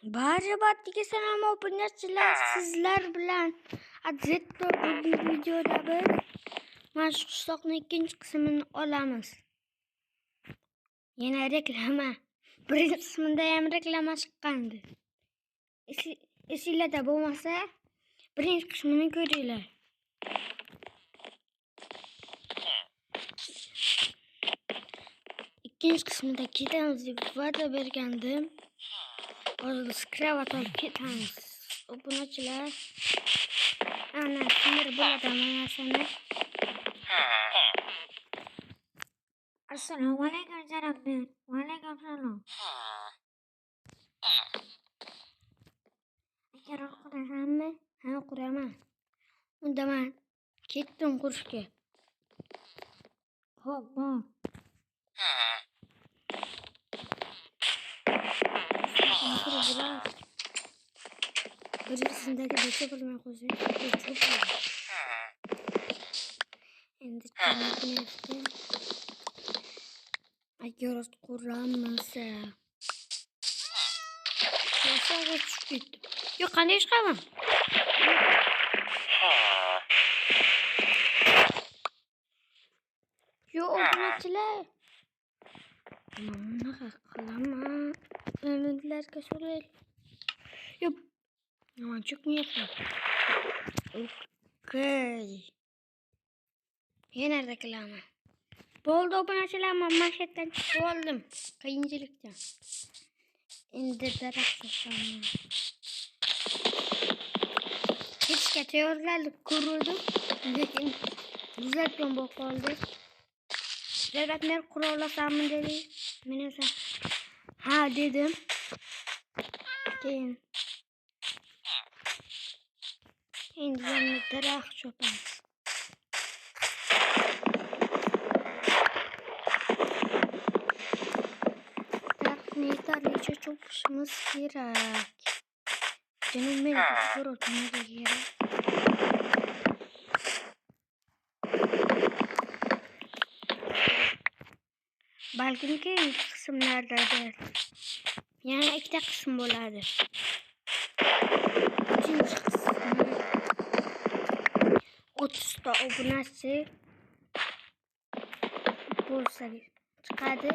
Baribatiga salom obunachilar, sizlar bilan Adzetto bugungi videoda biz mana shu qishloqning ikkinchi qismini olamiz. Yana reklama. Birinchi qismida ham reklama chiqqandi. Esinglarda bo'lmasa, birinchi qismini ko'ringlar. İkinci qismida ketamiz deb va'da bergandim. Hozir skravat olib ketamiz. Obunachilar. Ana, sinir bo'ladi mana narsani. Assalomu alaykum janoblar. Va alaykum salom. Agar qurasanmi? Ha, quraman. Unda men ketdim qurishga. Xo'p, bor. Birincisindeki beşe bölmek üzere çok iyi. Endi çanaknefte ayorat kuramasa. Şaşağa düşüp gittim. Yok, qanday chiqaman? Yo'q, obunachilar. Bunaqa qilaman. Elinlarga so'raylik. Yo'q. Aman çıkmıyorsun. Okey. Yine reklama. Boldu obunachilar, men mashetdan chiqib oldim. Qiyinchilikdan. Endi daraxt so'raman. Hechga tayyorgarlik ko'rdim, lekin buzatgan bo'lib qoldi. Redatmer qurovlasammi dedi. Men esa ha dedim. Keyin endi yana daraxt chopamiz. Daraxtni yetarlicha chopishimiz kerak. Canım benim kurutmaya gerek. Balkim keyingi qismlardadir. Yana ikkita qism bo'ladi. Uchinchi qismi 30 ta obunachi bo'lsa chiqadi.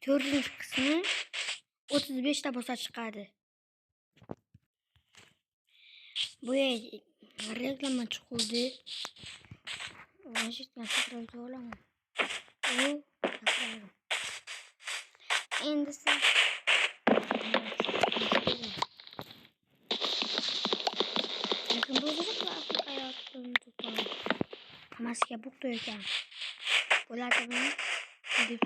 To'rtinchi qismi 35 ta bo'lsa chiqadi. Bu reklama chiqdi. Vashington sakraydi olaman. Endi siz lekin bu hayotdan tutan hammasiga buqdi ekan. Bo'ladimi? Deb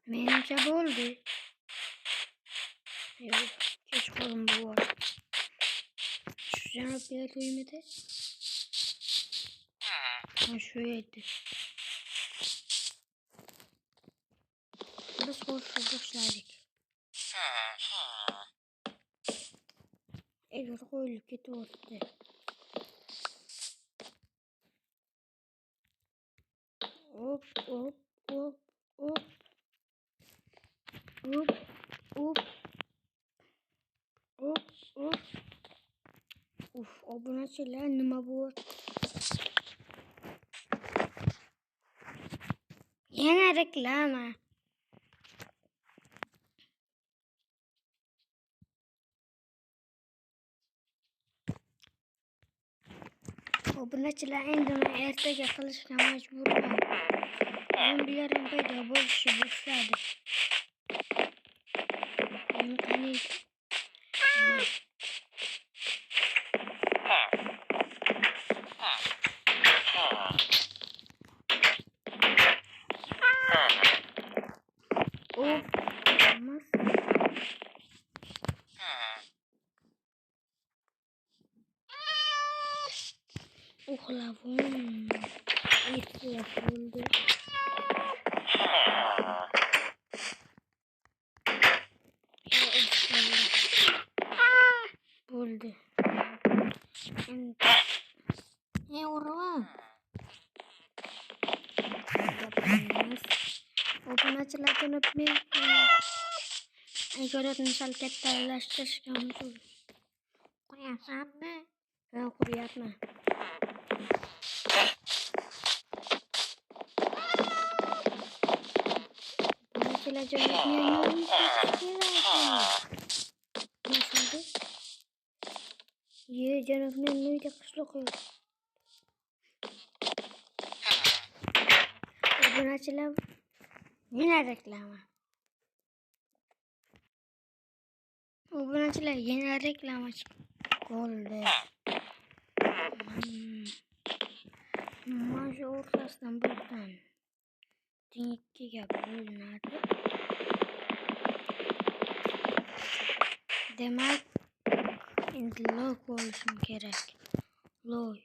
menimcha bo'ldi. Yo'q, kech qoldim bu var. Shu janob berdiymidi? Ha, shu edi. Biz qo'shib boshladik. Egar qo'yilib ketyapti. Hop, hop, hop, hop. Hop, hop. Hop, hop. Uf, obunachilar nima bo'ldi? Yana reklama. Obunachilar endi men ertaga qilishga majburman. Zombilarim paydo bo'lishni boshladi. Qani uxlavum. Ehtiyot bo'ldi. urma. Obunachilardan o'tmay imkoniyatni sal kattalashtirishga umid qo'yapsanmi? Men quryapman. Obunachilarga ye canım men uyda qishloq yo'q. Obunachilar yana reklama. Obunachilar yana reklama qoldi. Mana shu o'rtasidan birdan ikkiga bo'linadi. Demak, endi log bo'lishim kerak. Log.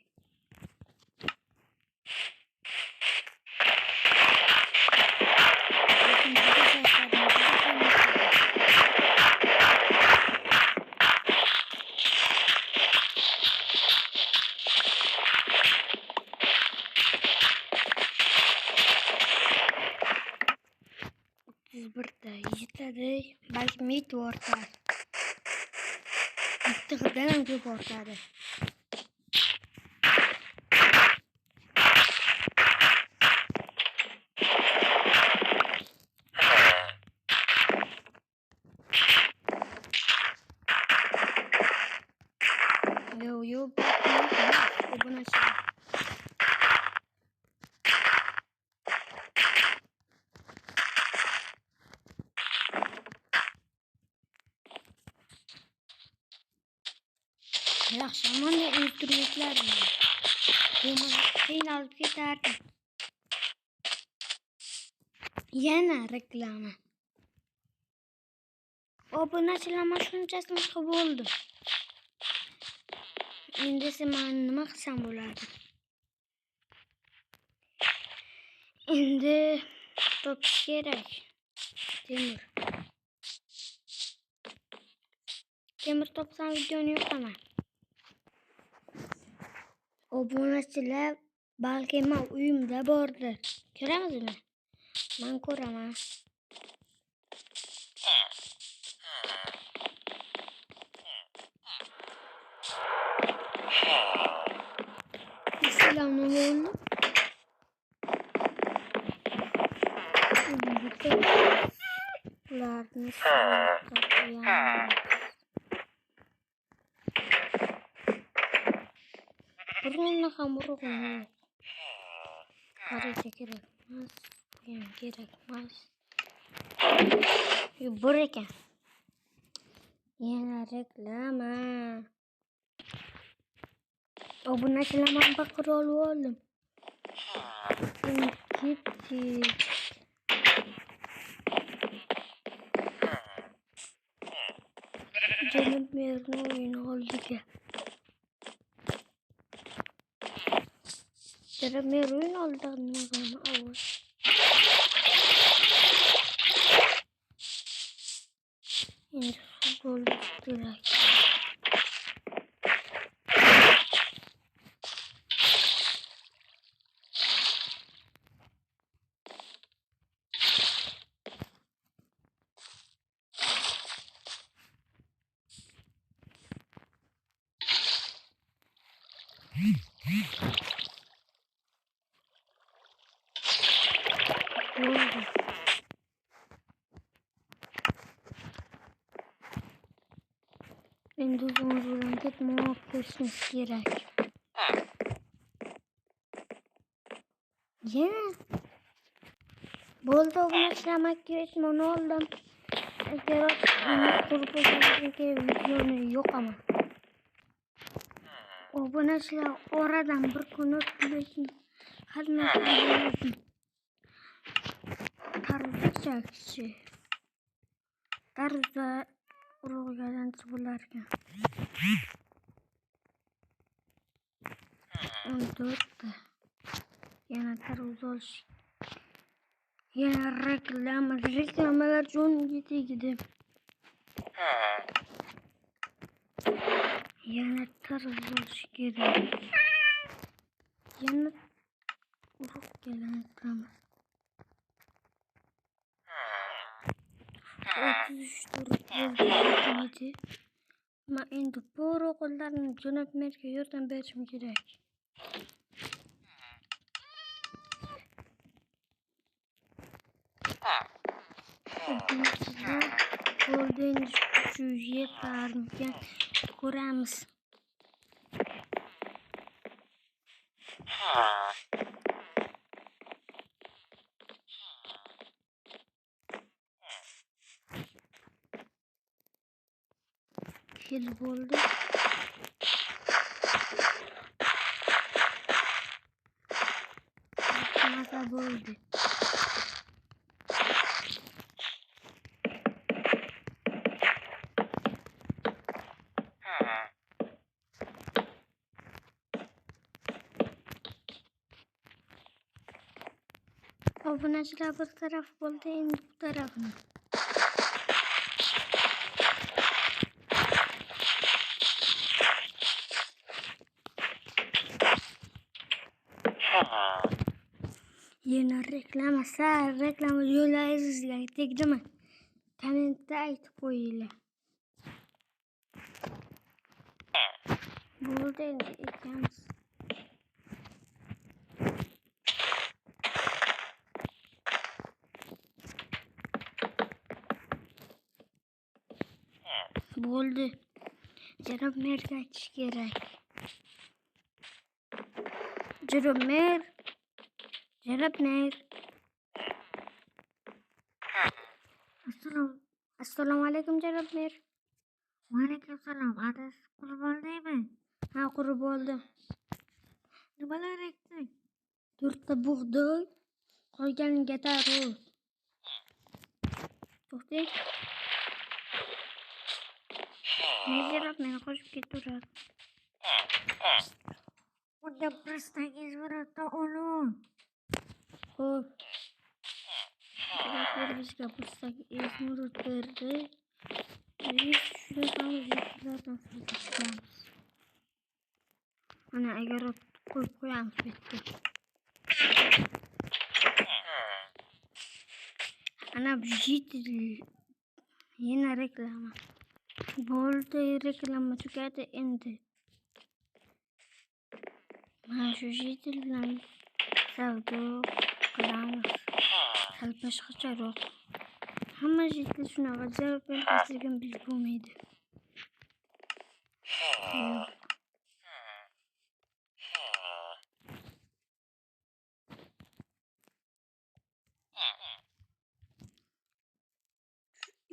Birda yetadi, balki mit ortar. Bittadan ham ko'p ortadi. Yo, obunachilar. Yaxshi, mana instrumentlar bor. Qiynalib ketardim. Yana reklama. Obunachilar mana shunchasini qilib bo'ldi. Endi men nima qilsam bo'ladi? Endi topish kerak. Temir topsam videoni yo'qaman. Obunachilar balki men uyimda bordir. Ko'ramizmi? Men ko'raman. Selam ne oldu? Bularni qo'yamiz. Burunni ham urug'im. Qaracha kerakmas. Kerakmas. Bor ekan. Yana reklama. Obunachilarni baqira oldim. Ketdik. Canım yerine oyun oldu ki. Canım yer oyun oldu anlamı. Şimdi futbol direkt. Endi uzun ketmoq ko'rishimiz kerak. Yana bo'ldi, obunachilarga ketmoni oldim. Agar qurbonlarga videoni yo'qaman. Obunachilar oradan bir kun o'tib xizmat qarzachakchi. Qarzda urug'gadan bo'larkan. 14 yana tarvuz olish. Yana reklamalar jo'nga tegdi. Yana tarz bo'lishi kerak. Yana urib kelamiz. 33 turib bo'ldi. Men endi bor o'g'illarni jo'nab merga yordam berishim kerak. Bo'ldi, endi shu yetarmikan ko'ramiz. Kel bo'ldi. Masa bo'ldi. Obunachilar bir taraf bo'ldi, endi bu tarafni. Yana reklama yo'llaringizga tegdimi? Kommentda aytib qo'yinglar. Bo'ldi, endi ekamiz. Bo'ldi. Janob merga aytish kerak. Janob mer. Assalomu alaykum janob mer. Va alaykum assalom. Adres qurib oldingmi? Ha, qurib oldim. Nimalar ekding? 4 ta bug'doy, qolganiga tarvuz. To'xtang. Janob meni qo'shib ketaveradi. Unda pristangiz birorta olun. Xo'p. Janob bizga bursagi esmurud berdi. Biz shunaqamiz yurtlardan chiqamiz. Mana agar qo'yib qo'yamiz bu yerga. Ana bu yana reklama. Bo'ldi, reklama tugadi endi. Mana shu jitil bilan savdo qilamiz. Sal boshqacharoq. Hamma jitil shunaqa javob bermasligini bilib bo'lmaydi.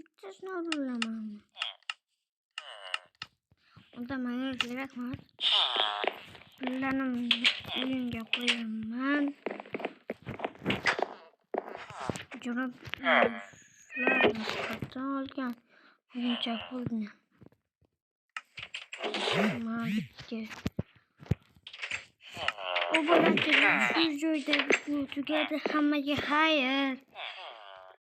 Ikkisini olamanmi? Unda menga kerakmas. Pullarimni uyimga qo'yaman. Janob shularni qachon olgan buncha pulni? Malikke. Obunachilar shu joyda video tugadi. Hammaga xayr.